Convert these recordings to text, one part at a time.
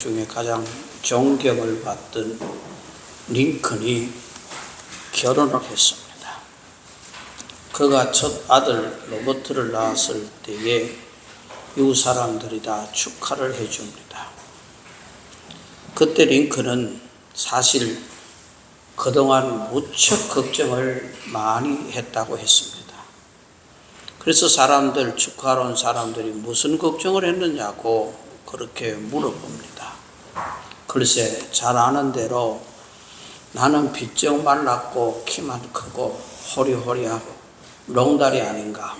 중에 가장 존경을 받던 링컨이 결혼을 했습니다. 그가 첫 아들 로버트를 낳았을 때에 이웃 사람들이 다 축하를 해줍니다. 그때 링컨은 사실 그동안 무척 걱정을 많이 했다고 했습니다. 그래서 사람들, 축하하러 온 사람들이 무슨 걱정을 했느냐고 그렇게 물어봅니다. 글쎄, 잘 아는 대로 나는 비쩍 말랐고 키만 크고 호리호리하고 롱다리 아닌가.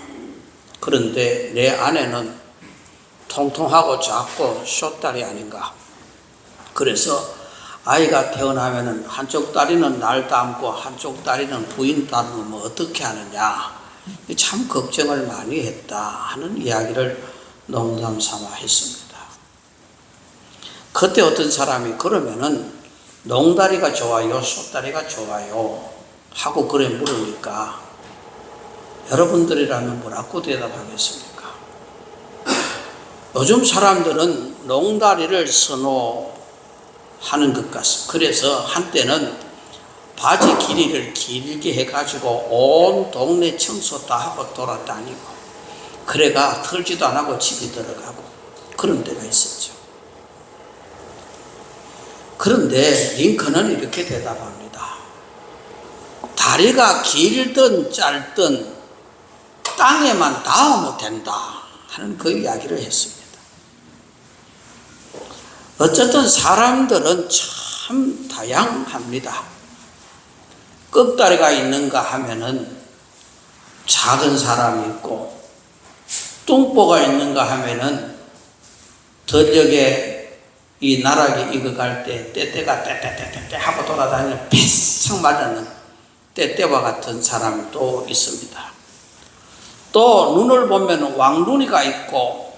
그런데 내 아내는 통통하고 작고 숏다리 아닌가. 그래서 아이가 태어나면은 한쪽 다리는 날 닮고 한쪽 다리는 부인 닮으면 어떻게 하느냐. 참 걱정을 많이 했다 하는 이야기를 농담 삼아 했습니다. 그때 어떤 사람이 그러면은 롱다리가 좋아요, 숏다리가 좋아요 하고 그래 물으니까 여러분들이라면 뭐라고 대답하겠습니까? 요즘 사람들은 롱다리를 선호하는 것 같습니다. 그래서 한때는 바지 길이를 길게 해가지고 온 동네 청소 다 하고 돌아다니고 그래가 털지도 안 하고 집에 들어가고 그런 때가 있었죠. 그런데 링컨은 이렇게 대답합니다. 다리가 길든 짧든 땅에만 닿으면 된다 하는 그 이야기를 했습니다. 어쨌든 사람들은 참 다양합니다. 끝다리가 있는가 하면은 작은 사람이 있고 뚱보가 있는가 하면은 덜력에 이 나락에 익어갈 때 떼떼가 떼떼떼떼 하고 돌아다니는 비싹 마르는 떼떼와 같은 사람도 있습니다. 또 눈을 보면 왕눈이가 있고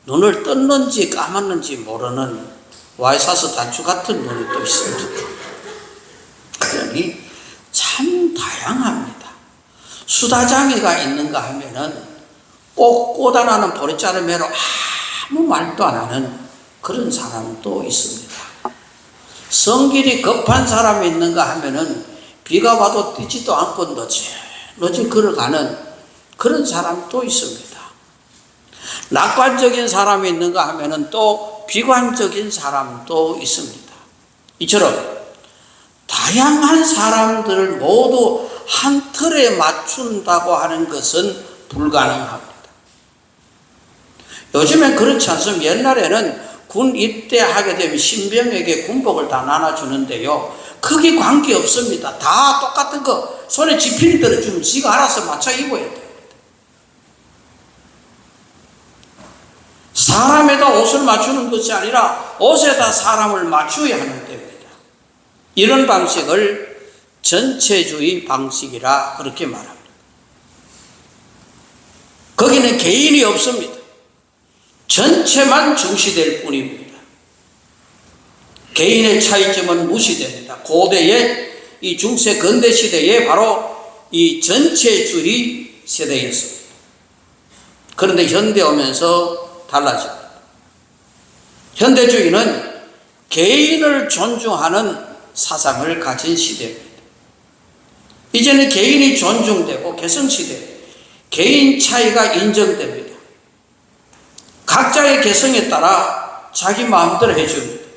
눈을 떴는지 감았는지 모르는 와이사스 단추 같은 눈이 또 있습니다. 그러니 참 다양합니다. 수다장이가 있는가 하면은 꼭 꼬다라는 보리자루매로 아무 말도 안 하는 그런 사람도 있습니다. 성질이 급한 사람이 있는가 하면은 비가 와도 뛰지도 않고 너지 걸어가는 그런 사람도 있습니다. 낙관적인 사람이 있는가 하면은 또 비관적인 사람도 있습니다. 이처럼 다양한 사람들을 모두 한 틀에 맞춘다고 하는 것은 불가능합니다. 요즘엔 그렇지 않습니다. 옛날에는 군 입대하게 되면 신병에게 군복을 다 나눠주는데요. 크게 관계없습니다. 다 똑같은 거 손에 지필이 들어주면 지가 알아서 맞춰 입어야 됩니다. 사람에다 옷을 맞추는 것이 아니라 옷에다 사람을 맞춰야 하는 때입니다. 이런 방식을 전체주의 방식이라 그렇게 말합니다. 거기는 개인이 없습니다. 전체만 중시될 뿐입니다. 개인의 차이점은 무시됩니다. 고대의 이 중세 근대 시대에 바로 이 전체주의 세대였습니다. 그런데 현대 오면서 달라집니다. 현대주의는 개인을 존중하는 사상을 가진 시대입니다. 이제는 개인이 존중되고 개성시대, 개인 차이가 인정됩니다. 각자의 개성에 따라 자기 마음대로 해줍니다.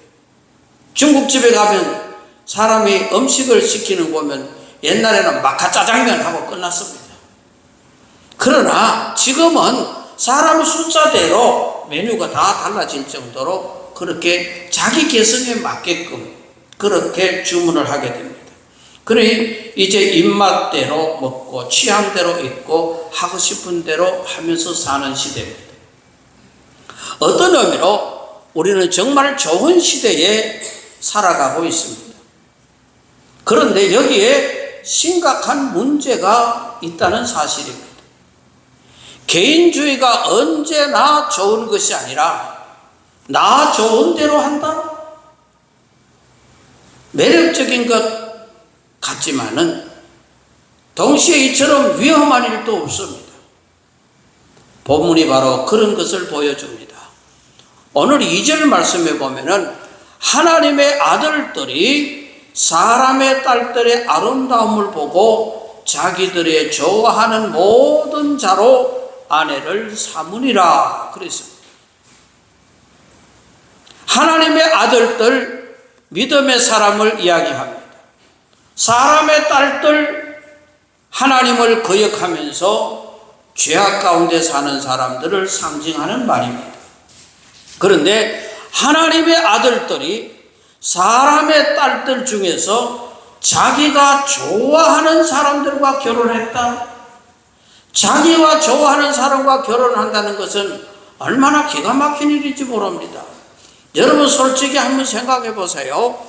중국집에 가면 사람이 음식을 시키는 거 보면 옛날에는 마카짜장면 하고 끝났습니다. 그러나 지금은 사람 숫자대로 메뉴가 다 달라질 정도로 그렇게 자기 개성에 맞게끔 그렇게 주문을 하게 됩니다. 그러니 이제 입맛대로 먹고 취향대로 입고 하고 싶은 대로 하면서 사는 시대입니다. 어떤 의미로 우리는 정말 좋은 시대에 살아가고 있습니다. 그런데 여기에 심각한 문제가 있다는 사실입니다. 개인주의가 언제나 좋은 것이 아니라 나 좋은 대로 한다? 매력적인 것 같지만은 동시에 이처럼 위험한 일도 없습니다. 본문이 바로 그런 것을 보여줍니다. 오늘 2절 말씀에 보면은 하나님의 아들들이 사람의 딸들의 아름다움을 보고 자기들의 좋아하는 모든 자로 아내를 삼으니라 그랬습니다. 하나님의 아들들, 믿음의 사람을 이야기합니다. 사람의 딸들, 하나님을 거역하면서 죄악 가운데 사는 사람들을 상징하는 말입니다. 그런데 하나님의 아들들이 사람의 딸들 중에서 자기가 좋아하는 사람들과 결혼했다. 자기와 좋아하는 사람과 결혼한다는 것은 얼마나 기가 막힌 일인지 모릅니다. 여러분 솔직히 한번 생각해 보세요.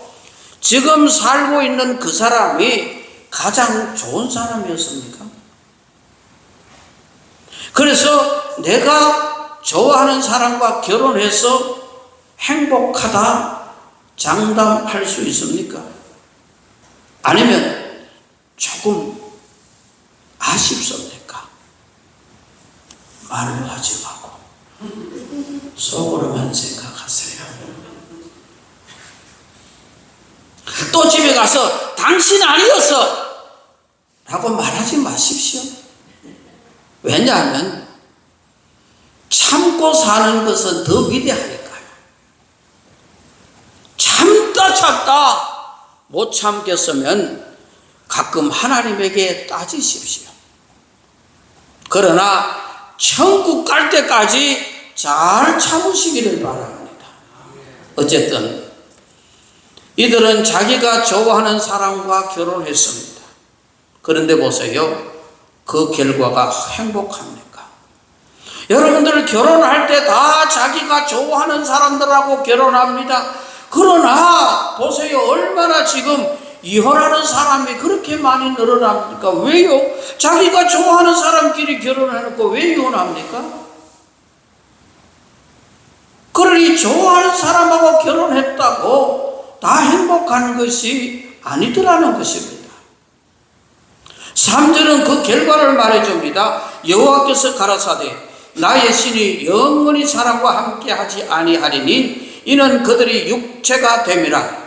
지금 살고 있는 그 사람이 가장 좋은 사람이었습니까? 그래서 내가 좋아하는 사람과 결혼해서 행복하다 장담할 수 있습니까? 아니면 조금 아쉽습니까? 말을 하지 마고 속으로만 생각하세요. 또 집에 가서 당신 아니었어 라고 말하지 마십시오. 왜냐하면 참고 사는 것은 더 위대하니까요. 참다 못 참겠으면 가끔 하나님에게 따지십시오. 그러나 천국 갈 때까지 잘 참으시기를 바랍니다. 어쨌든 이들은 자기가 좋아하는 사람과 결혼했습니다. 그런데 보세요. 그 결과가 행복합니까? 여러분들 결혼할 때 다 자기가 좋아하는 사람들하고 결혼합니다. 그러나 보세요. 얼마나 지금 이혼하는 사람이 그렇게 많이 늘어납니까? 왜요? 자기가 좋아하는 사람끼리 결혼해놓고 왜 이혼합니까? 그러니 좋아하는 사람하고 결혼했다고 다 행복한 것이 아니더라는 것입니다. 3절은 그 결과를 말해줍니다. 여호와께서 가라사대 나의 신이 영원히 사람과 함께하지 아니하리니 이는 그들이 육체가 됨이라.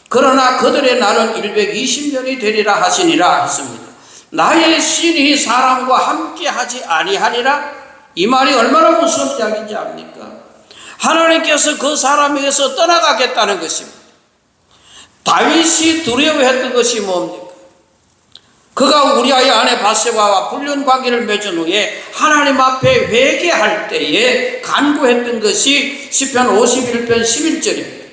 그러나 그들의 날은 120년이 되리라 하시니라 했습니다. 나의 신이 사람과 함께하지 아니하리라? 이 말이 얼마나 무서운 이야기인지 압니까? 하나님께서 그 사람에게서 떠나가겠다는 것입니다. 다윗이 두려워했던 것이 뭡니까? 그가 우리아의 아내 바세바와 불륜 관계를 맺은 후에 하나님 앞에 회개할 때에 간구했던 것이 시편 51편 11절입니다.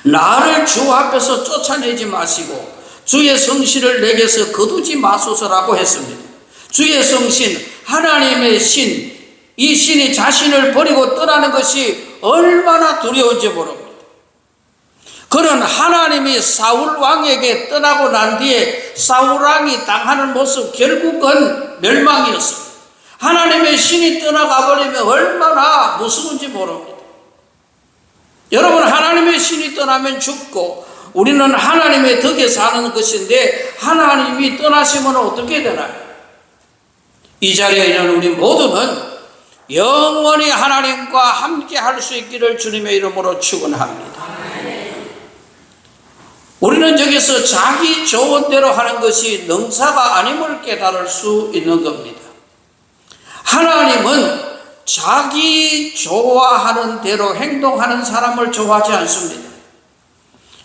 나를 주 앞에서 쫓아내지 마시고 주의 성신을 내게서 거두지 마소서라고 했습니다. 주의 성신, 하나님의 신, 이 신이 자신을 버리고 떠나는 것이 얼마나 두려운지 모릅니다. 그는 하나님이 사울 왕에게 떠나고 난 뒤에 사울 왕이 당하는 모습 결국은 멸망이었습니다. 하나님의 신이 떠나가 버리면 얼마나 무서운지 모릅니다. 여러분 하나님의 신이 떠나면 죽고 우리는 하나님의 덕에 사는 것인데 하나님이 떠나시면 어떻게 되나요? 이 자리에 있는 우리 모두는 영원히 하나님과 함께 할 수 있기를 주님의 이름으로 축원합니다. 우리는 여기서 자기 좋은 대로 하는 것이 능사가 아님을 깨달을 수 있는 겁니다. 하나님은 자기 좋아하는 대로 행동하는 사람을 좋아하지 않습니다.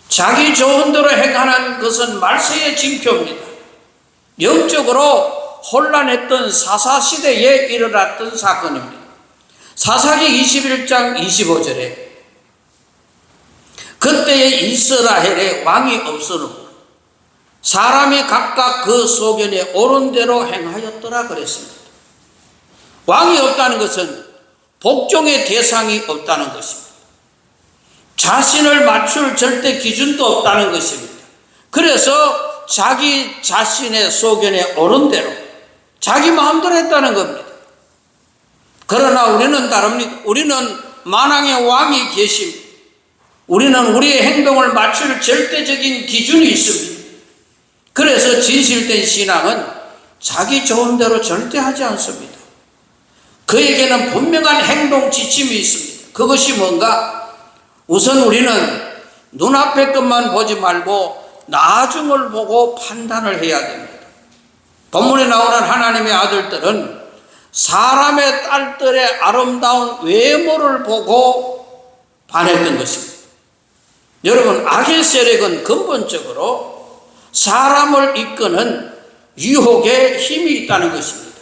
자기 좋은 대로 행하는 것은 말세의 징표입니다. 영적으로 혼란했던 사사시대에 일어났던 사건입니다. 사사기 21장 25절에 그때에 이스라엘에 왕이 없으므로 사람이 각각 그 소견에 옳은 대로 행하였더라 그랬습니다. 왕이 없다는 것은 복종의 대상이 없다는 것입니다. 자신을 맞출 절대 기준도 없다는 것입니다. 그래서 자기 자신의 소견에 옳은 대로 자기 마음대로 했다는 겁니다. 그러나 우리는 다릅니다. 우리는 만왕의 왕이 계십니다. 우리는 우리의 행동을 맞출 절대적인 기준이 있습니다. 그래서 진실된 신앙은 자기 좋은 대로 절대 하지 않습니다. 그에게는 분명한 행동 지침이 있습니다. 그것이 뭔가? 우선 우리는 눈앞의 것만 보지 말고 나중을 보고 판단을 해야 됩니다. 본문에 나오는 하나님의 아들들은 사람의 딸들의 아름다운 외모를 보고 반했던 것입니다. 여러분, 악의 세력은 근본적으로 사람을 이끄는 유혹의 힘이 있다는 것입니다.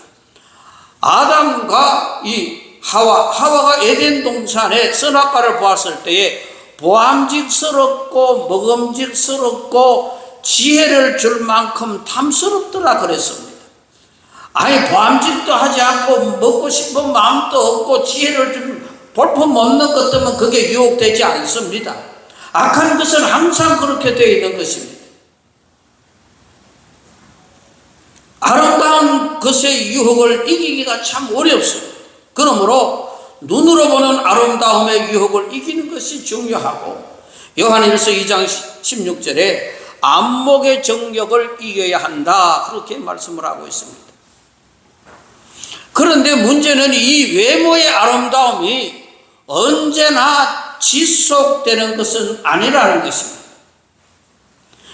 아담과 이 하와가 에덴 동산의 선악과를 보았을 때에 보암직스럽고 먹음직스럽고 지혜를 줄 만큼 탐스럽더라 그랬습니다. 아니, 보암직도 하지 않고 먹고 싶은 마음도 없고 지혜를 줄 볼품 없는 것들은 그게 유혹되지 않습니다. 악한 것은 항상 그렇게 되어 있는 것입니다. 아름다운 것의 유혹을 이기기가 참 어렵습니다. 그러므로 눈으로 보는 아름다움의 유혹을 이기는 것이 중요하고, 요한일서 2장 16절에 안목의 정력을 이겨야 한다, 그렇게 말씀을 하고 있습니다. 그런데 문제는 이 외모의 아름다움이 언제나 지속되는 것은 아니라는 것입니다.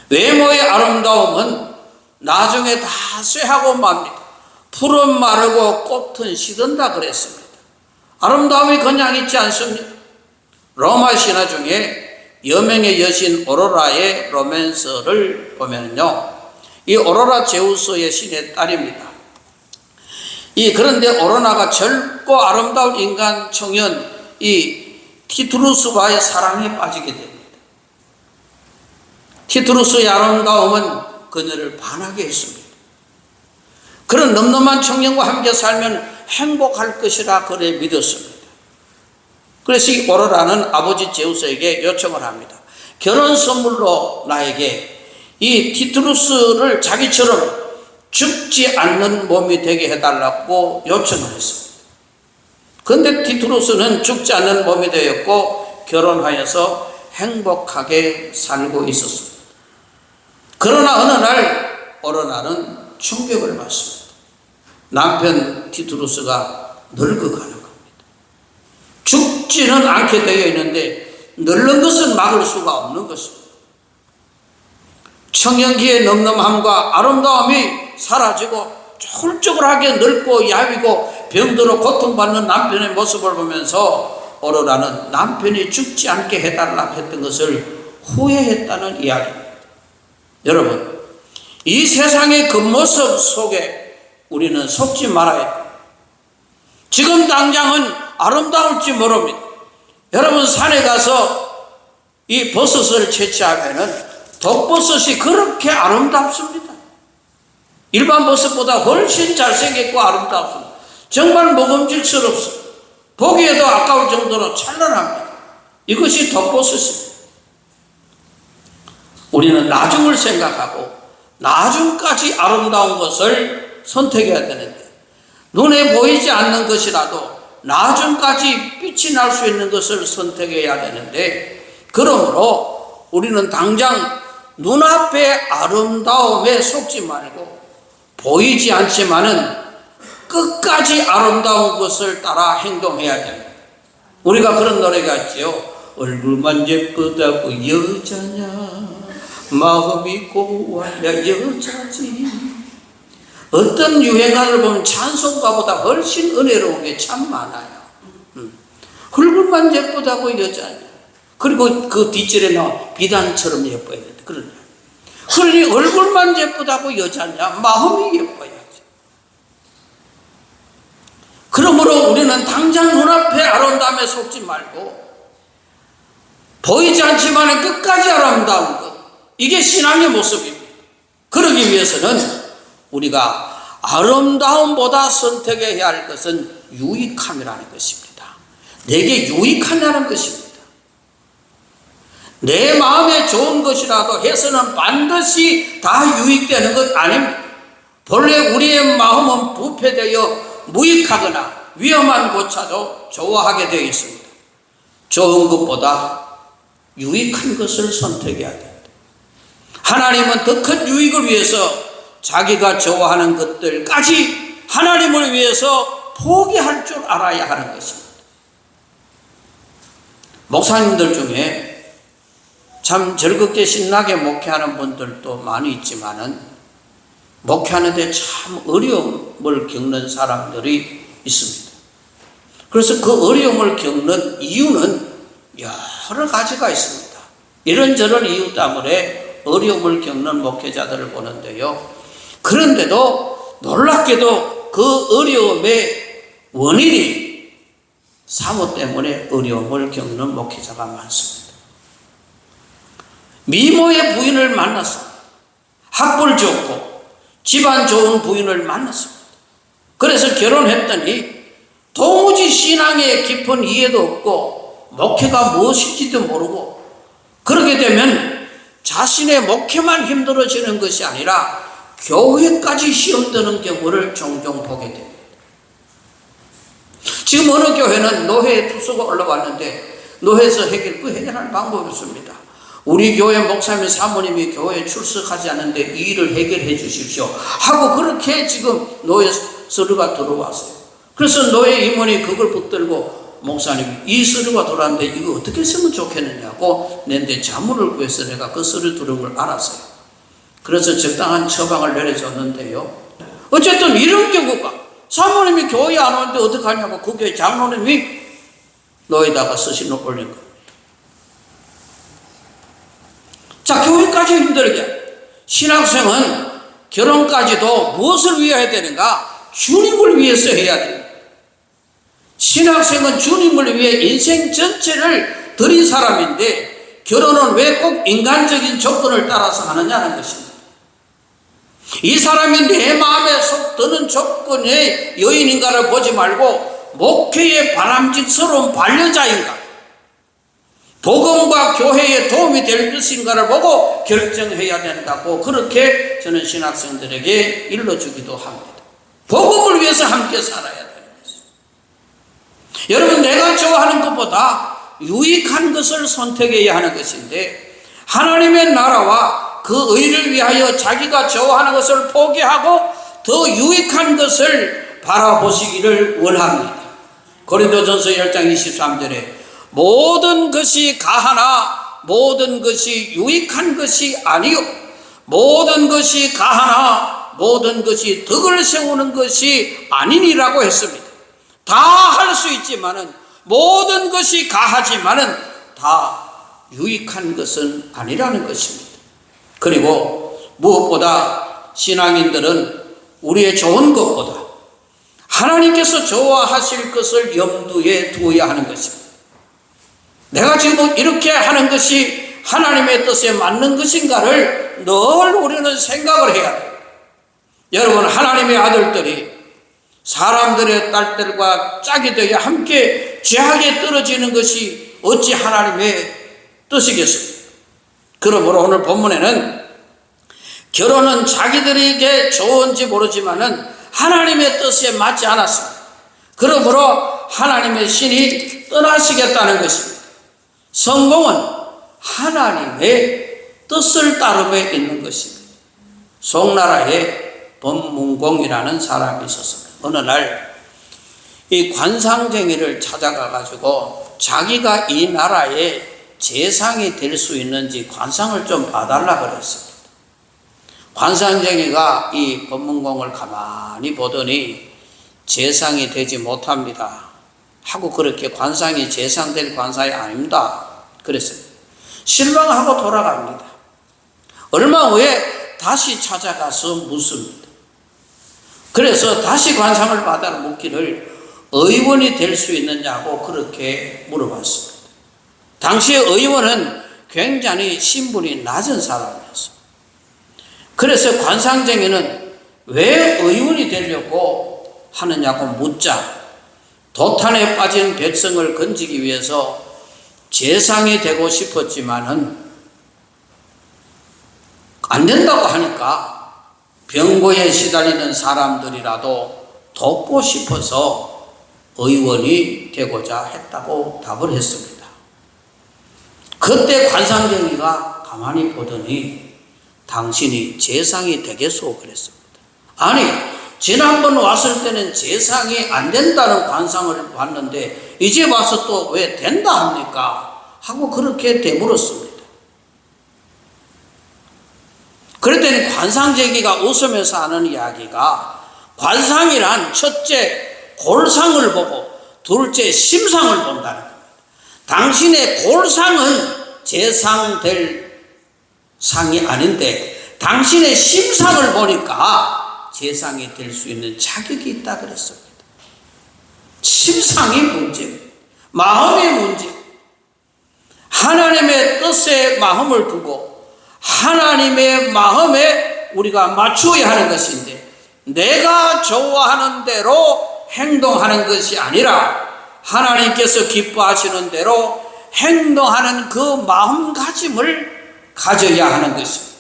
외모의 아름다움은 나중에 다 쇠하고 맙니다. 풀은 마르고 꽃은 시든다 그랬습니다. 아름다움이 그냥 있지 않습니다. 로마 신화 중에 여명의 여신 오로라의 로맨스를 보면요, 이 오로라 제우스의 신의 딸입니다. 그런데 오로라가 젊고 아름다운 인간 청년 이 티투루스와의 사랑에 빠지게 됩니다. 티투루스의 아름다움은 그녀를 반하게 했습니다. 그런 늠름한 청년과 함께 살면 행복할 것이라 그래 믿었습니다. 그래서 이 오로라는 아버지 제우스에게 요청을 합니다. 결혼 선물로 나에게 이 티투루스를 자기처럼 죽지 않는 몸이 되게 해달라고 요청을 했습니다. 그런데 티투루스는 죽지 않는 몸이 되었고 결혼하여서 행복하게 살고 있었습니다. 그러나 어느 날 오로라는 충격을 받습니다. 남편 티투루스가 늙어가는 겁니다. 죽지는 않게 되어 있는데 늙는 것은 막을 수가 없는 것입니다. 청년기의 늠름함과 아름다움이 사라지고 쫄쫄하게 늙고 야위고 병들어 고통받는 남편의 모습을 보면서 오로라는 남편이 죽지 않게 해달라고 했던 것을 후회했다는 이야기입니다. 여러분, 이 세상의 겉모습 속에 우리는 속지 말아야 돼요. 지금 당장은 아름다울지 모릅니다. 여러분, 산에 가서 이 버섯을 채취하면은 독버섯이 그렇게 아름답습니다. 일반 버섯보다 훨씬 잘생겼고 아름답습니다. 정말 먹음직스럽습니다. 보기에도 아까울 정도로 찬란합니다. 이것이 독버섯입니다. 우리는 나중을 생각하고 나중까지 아름다운 것을 선택해야 되는데, 눈에 보이지 않는 것이라도 나중까지 빛이 날 수 있는 것을 선택해야 되는데, 그러므로 우리는 당장 눈앞의 아름다움에 속지 말고 보이지 않지만은 끝까지 아름다운 것을 따라 행동해야 됩니다. 우리가 그런 노래가 있지요. 얼굴만 예쁘다고 여자냐, 마음이 고와야 여자지. 어떤 유행가를 보면 찬송가보다 훨씬 은혜로운 게 참 많아요. 얼굴만 예쁘다고 여자냐. 그리고 그 뒷줄에 나와 비단처럼 예뻐야 된다. 그러니 얼굴만 예쁘다고 여자냐, 마음이 예뻐야지. 그러므로 우리는 당장 눈앞에 아름다움에 속지 말고 보이지 않지만 끝까지 아름다운 것, 이게 신앙의 모습입니다. 그러기 위해서는 우리가 아름다움보다 선택해야 할 것은 유익함이라는 것입니다. 내게 유익하냐는 것입니다. 내 마음에 좋은 것이라도 해서는 반드시 다 유익되는 것 아닙니다. 본래 우리의 마음은 부패되어 무익하거나 위험한 것조차도 좋아하게 되어 있습니다. 좋은 것보다 유익한 것을 선택해야 됩니다. 하나님은 더 큰 유익을 위해서 자기가 좋아하는 것들까지 하나님을 위해서 포기할 줄 알아야 하는 것입니다. 목사님들 중에 참 즐겁게 신나게 목회하는 분들도 많이 있지만은 목회하는데 참 어려움을 겪는 사람들이 있습니다. 그래서 그 어려움을 겪는 이유는 여러 가지가 있습니다. 이런저런 이유 때문에 어려움을 겪는 목회자들을 보는데요. 그런데도 놀랍게도 그 어려움의 원인이 사모 때문에 어려움을 겪는 목회자가 많습니다. 미모의 부인을 만났습니다. 학벌 좋고 집안 좋은 부인을 만났습니다. 그래서 결혼했더니 도무지 신앙에 깊은 이해도 없고 목회가 무엇인지도 모르고, 그러게 되면 자신의 목회만 힘들어지는 것이 아니라 교회까지 시험 드는 경우를 종종 보게 됩니다. 지금 어느 교회는 노회 투수가 올라왔는데 노회에서 해결할 방법이 없습니다. 우리 교회 목사님 사모님이 교회에 출석하지 않는데 이 일을 해결해 주십시오 하고 그렇게 지금 노회 서류가 들어왔어요. 그래서 노회 임원이 그걸 붙들고 목사님 이 서류가 들어왔는데 이거 어떻게 쓰면 좋겠느냐고 낸데 자문을 구해서 내가 그 서류 들은 걸 알았어요. 그래서 적당한 처방을 내려줬는데요. 어쨌든 이런 경우가 사모님이 교회에 안 오는데 어떡하냐고 그 교회 장로님이 노에다가 서신을 올린 거예요. 자, 교회까지 힘들게. 신학생은 결혼까지도 무엇을 위해 해야 되는가? 주님을 위해서 해야 됩니다. 신학생은 주님을 위해 인생 전체를 드린 사람인데 결혼은 왜 꼭 인간적인 조건을 따라서 하느냐는 것입니다. 이 사람이 내 마음에 속 드는 조건의 여인인가를 보지 말고 목회의 바람직스러운 반려자인가, 복음과 교회에 도움이 될 것인가를 보고 결정해야 된다고 그렇게 저는 신학생들에게 일러주기도 합니다. 복음을 위해서 함께 살아야 되는 것입니다. 여러분, 내가 좋아하는 것보다 유익한 것을 선택해야 하는 것인데 하나님의 나라와 그 의를 위하여 자기가 좋아하는 것을 포기하고 더 유익한 것을 바라보시기를 원합니다. 고린도전서 10장 23절에 모든 것이 가하나 모든 것이 유익한 것이 아니요 모든 것이 가하나 모든 것이 덕을 세우는 것이 아니니라고 했습니다. 다 할 수 있지만은 모든 것이 가하지만은 다 유익한 것은 아니라는 것입니다. 그리고 무엇보다 신앙인들은 우리의 좋은 것보다 하나님께서 좋아하실 것을 염두에 두어야 하는 것입니다. 내가 지금 이렇게 하는 것이 하나님의 뜻에 맞는 것인가를 늘 우리는 생각을 해야 돼요. 여러분, 하나님의 아들들이 사람들의 딸들과 짝이 되어 함께 죄악에 떨어지는 것이 어찌 하나님의 뜻이겠습니까? 그러므로 오늘 본문에는 결혼은 자기들에게 좋은지 모르지만은 하나님의 뜻에 맞지 않았습니다. 그러므로 하나님의 신이 떠나시겠다는 것입니다. 성공은 하나님의 뜻을 따름에 있는 것입니다. 송나라에 법문공이라는 사람이 있었습니다. 어느 날 이 관상쟁이를 찾아가 가지고 자기가 이 나라의 재상이 될 수 있는지 관상을 좀 봐달라 그랬습니다. 관상쟁이가 이 법문공을 가만히 보더니 재상이 되지 못합니다 하고 그렇게 관상이 재상될 관상이 아닙니다 그랬어요. 실망하고 돌아갑니다. 얼마 후에 다시 찾아가서 묻습니다. 그래서 다시 관상을 받아 묻기를 의원이 될 수 있느냐고 그렇게 물어봤습니다. 당시에 의원은 굉장히 신분이 낮은 사람이었습니다. 그래서 관상쟁이는 왜 의원이 되려고 하느냐고 묻자 도탄에 빠진 백성을 건지기 위해서 재상이 되고 싶었지만은 안 된다고 하니까 병고에 시달리는 사람들이라도 돕고 싶어서 의원이 되고자 했다고 답을 했습니다. 그때 관상쟁이가 가만히 보더니 당신이 재상이 되겠소 그랬습니다. 아니, 지난번 왔을 때는 재상이 안 된다는 관상을 봤는데 이제 와서 또 왜 된다 합니까? 하고 그렇게 되물었습니다. 그럴 때는 관상제기가 웃으면서 하는 이야기가, 관상이란 첫째 골상을 보고 둘째 심상을 본다는 겁니다. 당신의 골상은 재상될 상이 아닌데 당신의 심상을 보니까 재상이 될 수 있는 자격이 있다 그랬습니다. 심상이 문제, 마음의 문제. 하나님의 뜻에 마음을 두고 하나님의 마음에 우리가 맞추어야 하는 것인데, 내가 좋아하는 대로 행동하는 것이 아니라 하나님께서 기뻐하시는 대로 행동하는 그 마음가짐을 가져야 하는 것입니다.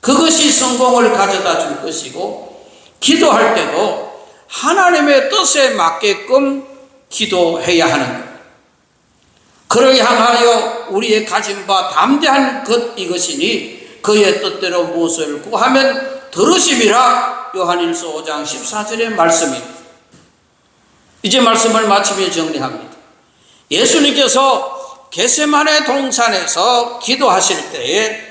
그것이 성공을 가져다 줄 것이고, 기도할 때도 하나님의 뜻에 맞게끔 기도해야 하는 것. 그를 향하여 우리의 가진 바 담대한 것 이것이니 그의 뜻대로 무엇을 구하면 들으심이라. 요한일서 5장 14절의 말씀입니다. 이제 말씀을 마치며 정리합니다. 예수님께서 겟세마네 동산에서 기도하실 때에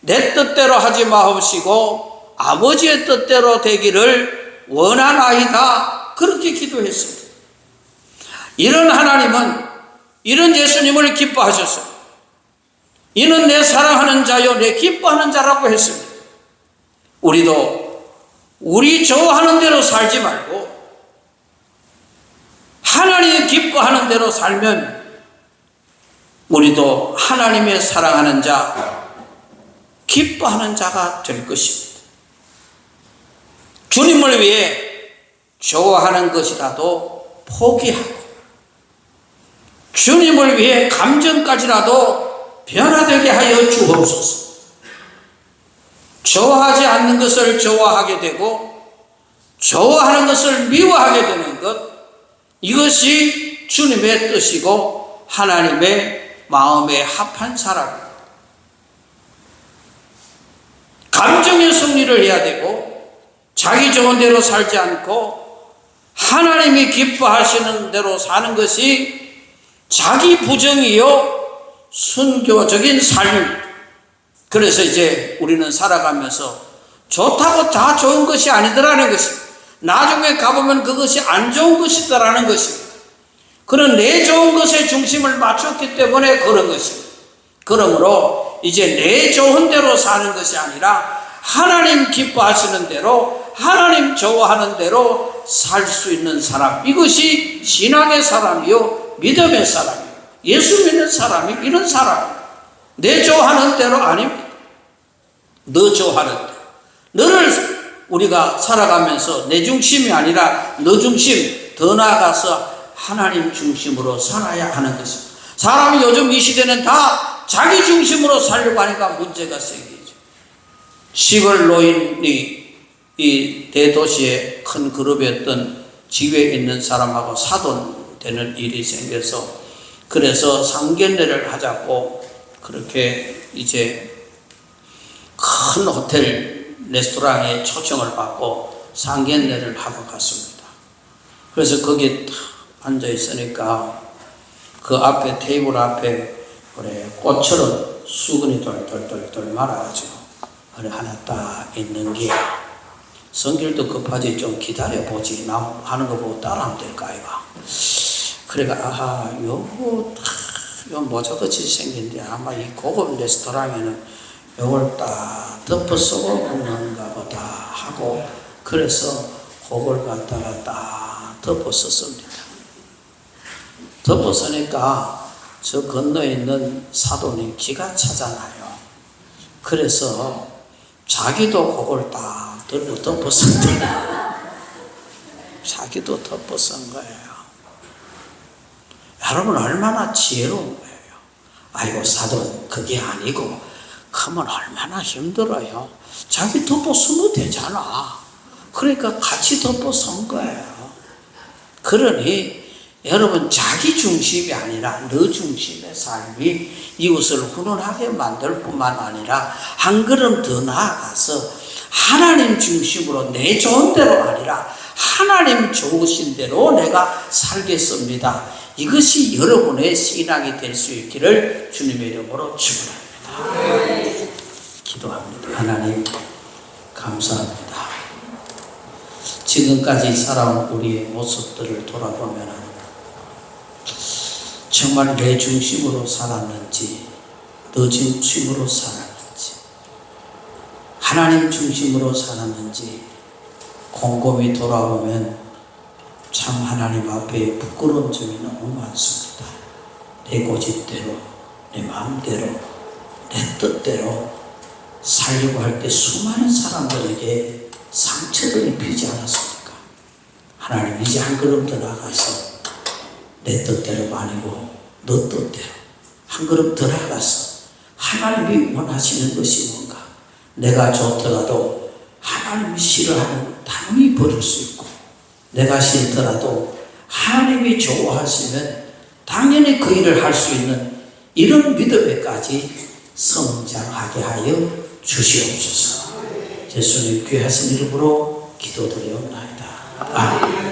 내 뜻대로 하지 마옵시고 아버지의 뜻대로 되기를 원하나이다, 그렇게 기도했습니다. 이런 하나님은, 이런 예수님을 기뻐하셨어요. 이는 내 사랑하는 자요 내 기뻐하는 자라고 했습니다. 우리도 우리 좋아하는 대로 살지 말고 하나님이 기뻐하는 대로 살면 우리도 하나님의 사랑하는 자, 기뻐하는 자가 될 것입니다. 주님을 위해 좋아하는 것이라도 포기하고 주님을 위해 감정까지라도 변화되게 하여 주옵소서. 좋아하지 않는 것을 좋아하게 되고 좋아하는 것을 미워하게 되는 것, 이것이 주님의 뜻이고 하나님의 마음에 합한 사람입니다. 감정의 승리를 해야 되고 자기 좋은 대로 살지 않고 하나님이 기뻐하시는 대로 사는 것이 자기 부정이요 순교적인 삶입니다. 그래서 이제 우리는 살아가면서 좋다고 다 좋은 것이 아니더라는 것입니다. 나중에 가보면 그것이 안 좋은 것이더라는 것입니다. 그런 내 좋은 것에 중심을 맞췄기 때문에 그런 것입니다. 그러므로 이제 내 좋은 대로 사는 것이 아니라 하나님 기뻐하시는 대로, 하나님 좋아하는 대로 살 수 있는 사람, 이것이 신앙의 사람이요 믿음의 사람이요 예수 믿는 사람이 이런 사람이에요. 내 좋아하는 대로 아닙니다. 너 좋아하는 대로. 너를 우리가 살아가면서 내 중심이 아니라 너 중심, 더 나아가서 하나님 중심으로 살아야 하는 것입니다. 사람이 요즘 이 시대는 다 자기 중심으로 살려고 하니까 문제가 생기죠. 시골 노인이 이 대도시의 큰 그룹이었던 지위에 있는 사람하고 사돈되는 일이 생겨서, 그래서 상견례를 하자고 그렇게 이제 큰 호텔 레스토랑에 초청을 받고 상견례를 하고 갔습니다. 그래서 거기에 딱 앉아 있으니까 그 앞에 테이블 앞에 그래 꽃처럼 수건이 돌돌돌돌 말아가지고 그래 하나 딱 있는 게, 성질도 급하지 좀 기다려보지, 남 하는 거 보고 따라하면 될까 아이가. 그래가 아하 요거 요 모자같이 생긴데 아마 이 고급 레스토랑에는 요걸 딱 덮어 쓰고 먹는가 보다 하고, 그래서 그걸 갖다가 딱 덮어 썼습니다. 덮어 쓰니까 저 건너에 있는 사돈이 기가 차잖아요. 그래서 자기도 그걸 딱 들고 덮어 썼대요. 자기도 덮어 쓴 거예요. 여러분 얼마나 지혜로운 거예요. 아이고 사돈 그게 아니고, 그러면 얼마나 힘들어요. 자기 덮어 쓰면 되잖아. 그러니까 같이 덮어 쓴 거예요. 그러니 여러분 자기 중심이 아니라 너 중심의 삶이 이웃을 훈훈하게 만들 뿐만 아니라 한 걸음 더 나아가서 하나님 중심으로 내 좋은 대로 아니라 하나님 좋으신 대로 내가 살겠습니다. 이것이 여러분의 신앙이 될 수 있기를 주님의 이름으로 축원합니다. 기도합니다. 하나님, 감사합니다. 지금까지 살아온 우리의 모습들을 돌아보면 정말 내 중심으로 살았는지 너 중심으로 살았는지 하나님 중심으로 살았는지 곰곰이 돌아보면 참 하나님 앞에 부끄러운 점이 너무 많습니다. 내 고집대로 내 마음대로 내 뜻대로 살려고 할 때 수많은 사람들에게 상처를 입히지 않았습니까? 하나님 이제 한 걸음 더 나가서 내 뜻대로 아니고 너 뜻대로 한 걸음 더 나가서 하나님이 원하시는 것이 뭔가 내가 좋더라도 하나님이 싫어하는 당연히 버릴 수 있고 내가 싫더라도 하나님이 좋아하시면 당연히 그 일을 할 수 있는 이런 믿음에까지 성장하게 하여 주시옵소서. 예수님 귀하신 이름으로 기도드리옵나이다. 아멘.